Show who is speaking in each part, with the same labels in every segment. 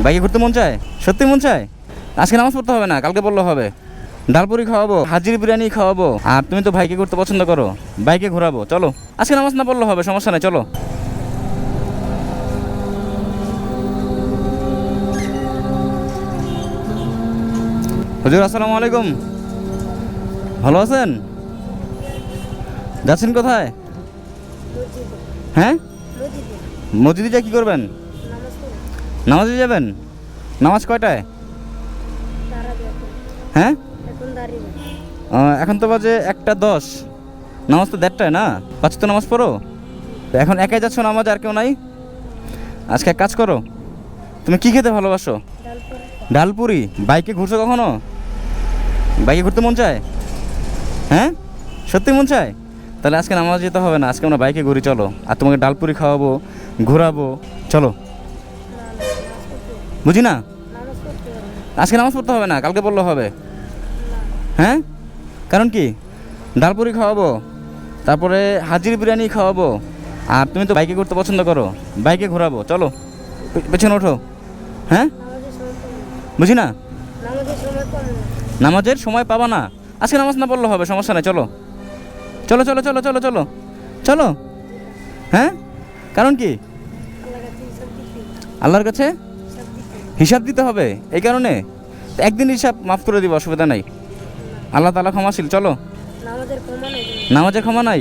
Speaker 1: বাইকে ঘুরতে মন চায়? সত্যি মন চায়? আজকে নামাজ পড়তে হবে না, কালকে পড়লে হবে। ডালপুরি খাওয়াবো, হাজির বিরিয়ানি খাওয়াবো। আর তুমি তো ভাইকে ঘুরতে পছন্দ করো, বাইকে ঘোরাবো। চলো, আজকে নামাজ না পড়লে হবে, সমস্যা নেই, চলো। হুজুর আসসালামু আলাইকুম, ভালো আছেন? যাচ্ছেন কোথায়? হ্যাঁ, মসজিদে যা কি করবেন? নামাজে যাবেন? নামাজ কয়টায়? হ্যাঁ, এখন তো বাজে 1:10। নামাজ তো 1:30টায় না? 5 তো নামাজ পড়ো। তো এখন একাই যাচ্ছ নামাজ, আর কেউ নাই? আজকে এক কাজ করো, তুমি কি খেতে ভালোবাসো? ডালপুরি। বাইকে ঘুরছো কখনো? বাইকে ঘুরতে মন চায়? হ্যাঁ, সত্যি মন চায়? তাহলে আজকে নামাজ যেতে হবে না, আজকে আমরা বাইকে ঘুরি, চলো। আর তোমাকে ডালপুরি খাওয়াবো, ঘোরাবো, চলো। বুঝি না? আজকে নামাজ পড়তে হবে না, কালকে পড়লে হবে। হ্যাঁ, কারণ কি? ডালপুরি খাওয়াবো, তারপরে হাজির বিরিয়ানি খাওয়াবো। আর তুমি তো বাইকে ঘুরতে পছন্দ করো, বাইকে ঘোরাবো, চলো। পেছনে ওঠো। হ্যাঁ, বুঝি না? নামাজের সময় পাবা না, আজকে নামাজ না পড়লে হবে, সমস্যা নেই, চলো। চলো চলো চলো চলো চলো চলো। হ্যাঁ, কারণ কি? আল্লাহর কাছে হিসাব দিতে হবে, এই কারণে একদিন হিসাব মাফ করে দিব, অসুবিধা নাই। আল্লাহ তাআলা ক্ষমাশীল, চলো। নামাজের ক্ষমা নাই?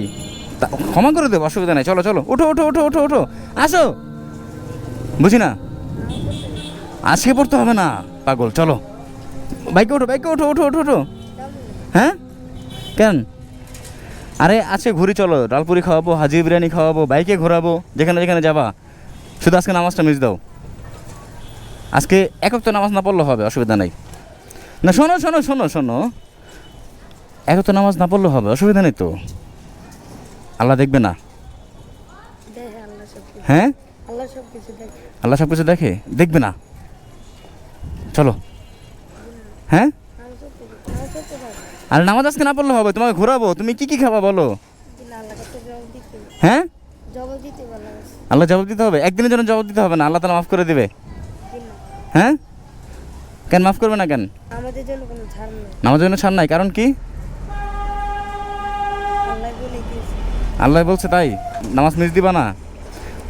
Speaker 1: ক্ষমা করে দেবো, অসুবিধা নাই, চলো চলো। ওঠো ওঠো ওঠো ওঠো ওঠো, আসো। বুঝি না? আজকে পড়তে হবে না, পাগল, চলো। বাইকে ওঠো, বাইকে ওঠো ওঠো ওঠো ওঠো। হ্যাঁ, কেন? আরে আজকে ঘুরি, চলো। ডালপুরি খাওয়াবো, হাজির বিরিয়ানি খাওয়াবো, বাইকে ঘোরাবো, যেখানে যেখানে যাবা। শুধু আজকে নামাজটা মিস দাও। আজকে একক তো নামাজ না পড়লে হবে, অসুবিধা নাই। না, শোনো শোনো শোনো শোনো, একক তো নামাজ না পড়লে হবে, অসুবিধা নেই তো। আল্লাহ দেখবে না? হ্যাঁ, আল্লাহ সব কিছু দেখে, দেখবে না? চলো। হ্যাঁ, আর নামাজ আজকে না পড়লে হবে, তোমাকে ঘোরাবো। তুমি কি কি খাবা বলো? হ্যাঁ, আল্লাহ জবাব দিতে হবে? একদিনের জন্য জবাব দিতে হবে না, আল্লাহ তাআলা মাফ করে দিবে। হ্যাঁ, কেন মাফ করবে না? কেন? নামাজের জন্য ছাড় নাই, কারণ কি? আল্লাহ বলছে তাই নামাজ মিস দিবা না?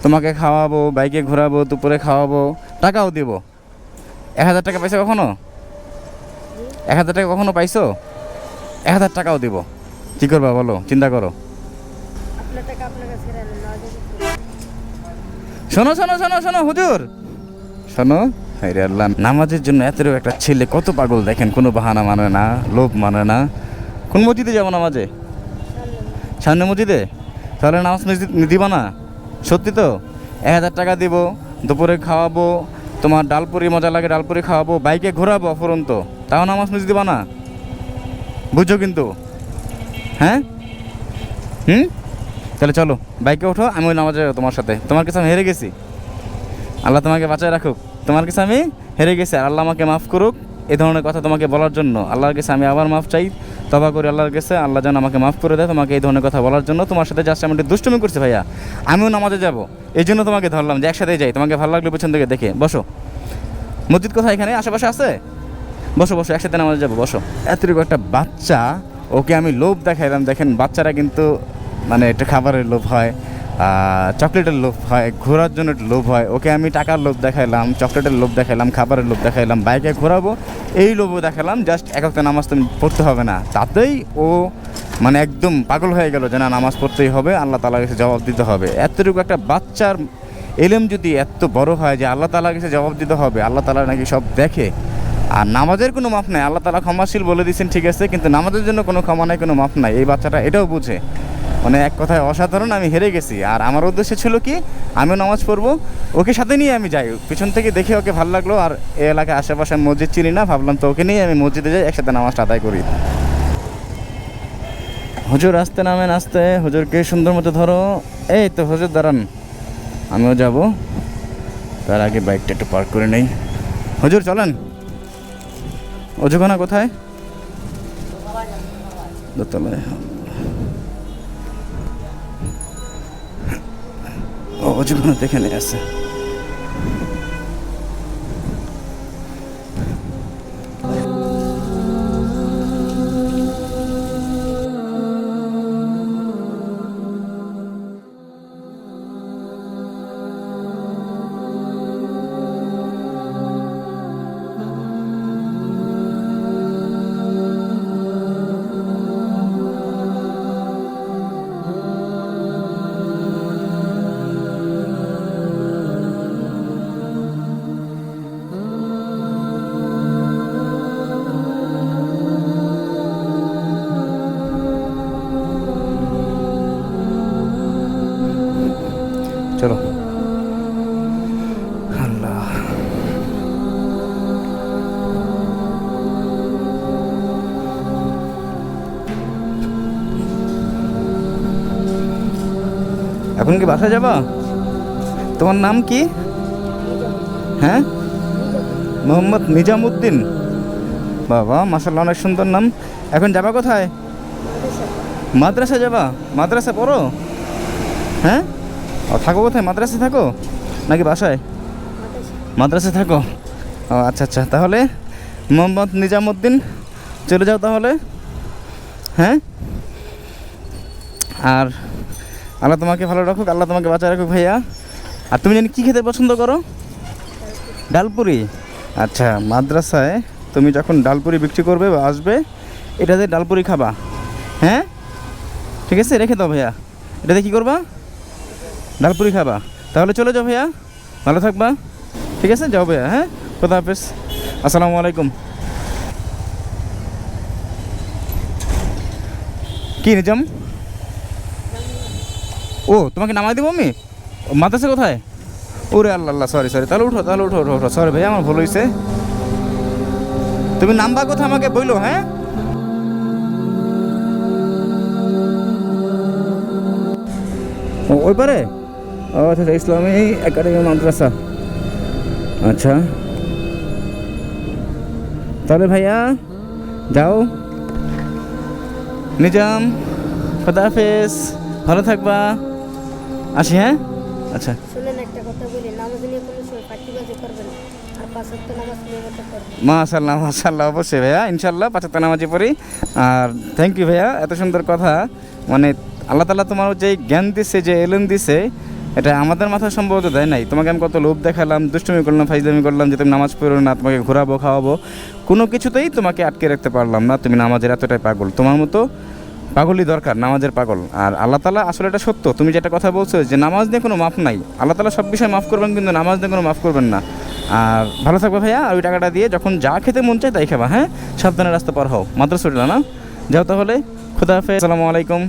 Speaker 1: তোমাকে খাওয়াবো, বাইকে ঘোরাবো, দুপুরে খাওয়াবো, টাকাও দিব। 1000 টাকা পাইছো কখনো? 1000 টাকা কখনো পাইছো? 1000 টাকাও দিব। কি করবা বলো, চিন্তা করো। শোনো শোনো শোনো শোনো হুজুর, শোনো। হায়রে আল্লাহ, নামাজের জন্য এতও একটা ছেলে কত পাগল দেখেন, কোনো বাহানা মানে না, লোভ মানে না। কোন মসজিদে যাবো নামাজে? সামনে মসজিদে? তাহলে নামাজ দিবা না? সত্যি তো? 1000 টাকা দিব, দুপুরে খাওয়াবো, তোমার ডালপুরি মজা লাগে, ডালপুরি খাওয়াবো, বাইকে ঘোরাবো অফুরন্ত, তাও নামাজ মিস দিবা না? বুঝছো কিন্তু? হ্যাঁ, তাহলে চলো, বাইকে ওঠো, আমি ওই নামাজে তোমার সাথে। তোমার কাছে আমি হেরে গেছি, আল্লাহ তোমাকে বাঁচায় রাখুক। তোমার কাছে আমি হেরে গেছি, আর আল্লাহ আমাকে মাফ করুক এই ধরনের কথা তোমাকে বলার জন্য। আল্লাহর কাছে আমি আবার মাফ চাই, তওবা করি আল্লাহর কাছে, আল্লাহ যেন আমাকে মাফ করে দেয় তোমাকে এই ধরনের কথা বলার জন্য। তোমার সাথে জাস্ট আমি একটু দুষ্টুমি করছি ভাইয়া, আমিও নামাজে যাব, এই জন্য তোমাকে ধরলাম যে একসাথেই যাই। তোমাকে ভালো লাগলে পেছন থেকে দেখে। বসো, মসজিদ কোথায়? এখানে আশেপাশে আছে? বসো বসো, একসাথে নামাজে যাবো, বসো। এতটুকু একটা বাচ্চা, ওকে আমি লোভ দেখাইলাম। দেখেন, বাচ্চারা কিন্তু মানে একটা খাবারের লোভ হয়, চকলেটের লোভ হয়, ঘোরার জন্য একটা লোভ হয়। ওকে আমি টাকার লোভ দেখাইলাম, চকলেটের লোভ দেখাইলাম, খাবারের লোভ দেখাইলাম, বাইকে ঘোরাবো এই লোভও দেখালাম। জাস্ট একটা নামাজ তুমি পড়তে হবে না, তাতেই ও মানে একদম পাগল হয়ে গেল যে না, নামাজ পড়তেই হবে, আল্লাহ তাআলার কাছে জবাব দিতে হবে। এতটুকু একটা বাচ্চার এলেম যদি এত বড় হয় যে আল্লাহ তাআলার কাছে জবাব দিতে হবে, আল্লাহ তাআলা নাকি সব দেখে, আর নামাজের কোনো মাফ নাই। আল্লাহ তাআলা ক্ষমাশীল বলে দিয়েছেন, ঠিক আছে, কিন্তু নামাজের জন্য কোনো ক্ষমা নাই, কোনো মাফ নাই। এই বাচ্চাটা এটাও বুঝে, মানে এক কথায় অসাধারণ। আমি হেরে গেছি, আর আমার উদ্দেশ্য ছিল কি, আমিও নামাজ পড়বো, ওকে সাথে নিয়ে আমি যাই। পিছন থেকে দেখে ওকে ভালো লাগলো, আর এই এলাকায় আশেপাশে মসজিদ চিনি না, ভাবলাম তো ওকে নিয়ে আমি মসজিদে যাই, একসাথে নামাজটা আদায় করি। হুজুর আসতে নামেন, আসতে, হুজুরকে সুন্দর মতো ধরো। এই তো হুজুর দাঁড়ান, আমিও যাব, তার আগে বাইকটা একটু পার্ক করে নেই। হুজুর চলেন। অজুখানা কোথায়? দোতলায়। অজুখানা এখানে আছে। এখন কি বাসায় যাবা? তোমার নাম কি? হ্যাঁ, মোহাম্মদ নিজামুদ্দিন। বাবা মাশাআল্লাহ, অনেক সুন্দর নাম। এখন যাবা কোথায়? মাদ্রাসা যাবা? মাদ্রাসা পড়ো? হ্যাঁ, ও থাকো কোথায়? মাদ্রাসায় থাকো নাকি বাসায়? মাদ্রাসায় থাকো। ও আচ্ছা আচ্ছা, তাহলে মোহাম্মদ নিজামুদ্দিন চলে যাও তাহলে। হ্যাঁ, আর আল্লাহ তোমাকে ভালো রাখুক, আল্লাহ তোমাকে বাঁচায় রাখুক ভাইয়া। আর তুমি জানি কী খেতে পছন্দ করো? ডালপুরি। আচ্ছা, মাদ্রাসায় তুমি যখন ডালপুরি বিক্রি করবে বা আসবে, এটাতে ডালপুরি খাবা। হ্যাঁ ঠিক আছে, রেখে দাও ভাইয়া। এটাতে কী করবা? ডালপুরি খাবা। তাহলে চলে যাও ভাইয়া, ভালো থাকবা। ঠিক আছে, যাও ভাইয়া। হ্যাঁ, খোদা হাফেজ, আসসালামু আলাইকুম। কি নিজাম? ও তোমাকে নামাই দেবো আমি? মাদ্রাসা কোথায়? ওরে আল্লাহ আল্লাহ, সরি সরি, তাহলে উঠো, তাহলে উঠো উঠো উঠো। সরি ভাইয়া, আমার ভুল হয়েছে। তুমি নাম্বার কোথায় আমাকে বইলো? হ্যাঁ, ওই পারে। ও আচ্ছা আচ্ছা, ইসলামী একাডেমি মাদ্রাসা। আচ্ছা, তাহলে ভাইয়া যাও। নিজাম, খোদা হাফেজ, ভালো থাকবা। আসি। হ্যাঁ, আচ্ছা।
Speaker 2: শুনেন একটা কথা বলি, নামাজ নিয়ে কোনো সময় পার্টিবাজি করবেন না, আর 5 ওয়াক্ত নামাজ নিয়মিত করবেন।
Speaker 1: মাশাআল্লাহ মাশাআল্লাহ, অবশ্যই ভাইয়া, ইনশাআল্লাহ 5 ওয়াক্ত নামাজই পড়ি। আর থ্যাংক ইউ ভাইয়া, এত সুন্দর কথা। মানে আল্লাহ তাআলা তোমার যে জ্ঞান দিছে, যে এলেম দিছে, এটা আমাদের মাথায় সম্ভবত দেয় নাই। তোমাকে আমি কত লোভ দেখালাম, দুষ্টুমি করলাম, ফাইজলামি করলাম যে তুমি নামাজ পড়ো না, তোমাকে ঘোরাবো খাওয়াবো, কোনো কিছুতেই তোমাকে আটকে রাখতে পারলাম না। তুমি নামাজের এতটাই পাগল, তোমার মতো পাগলই দরকার, নামাজের পাগল। আর আল্লাহ তাআলা আসলে এটা সত্য, তুমি যেটা কথা বলছো যে নামাজ নিয়ে কোনো মাফ নাই, আল্লাহ তাআলা সব বিষয় মাফ করবেন, কিন্তু নামাজ নিয়ে কোনো মাফ করবেন না। আর ভালো থাকবে ভাইয়া। আর ওই টাকাটা দিয়ে যখন যা খেতে মন চায় তাই খাবা। হ্যাঁ, সাবধানে রাস্তা পার হও। মাদ্রাসা না, যাও তাহলে। খুদা হাফেজ, আসসালামু আলাইকুম।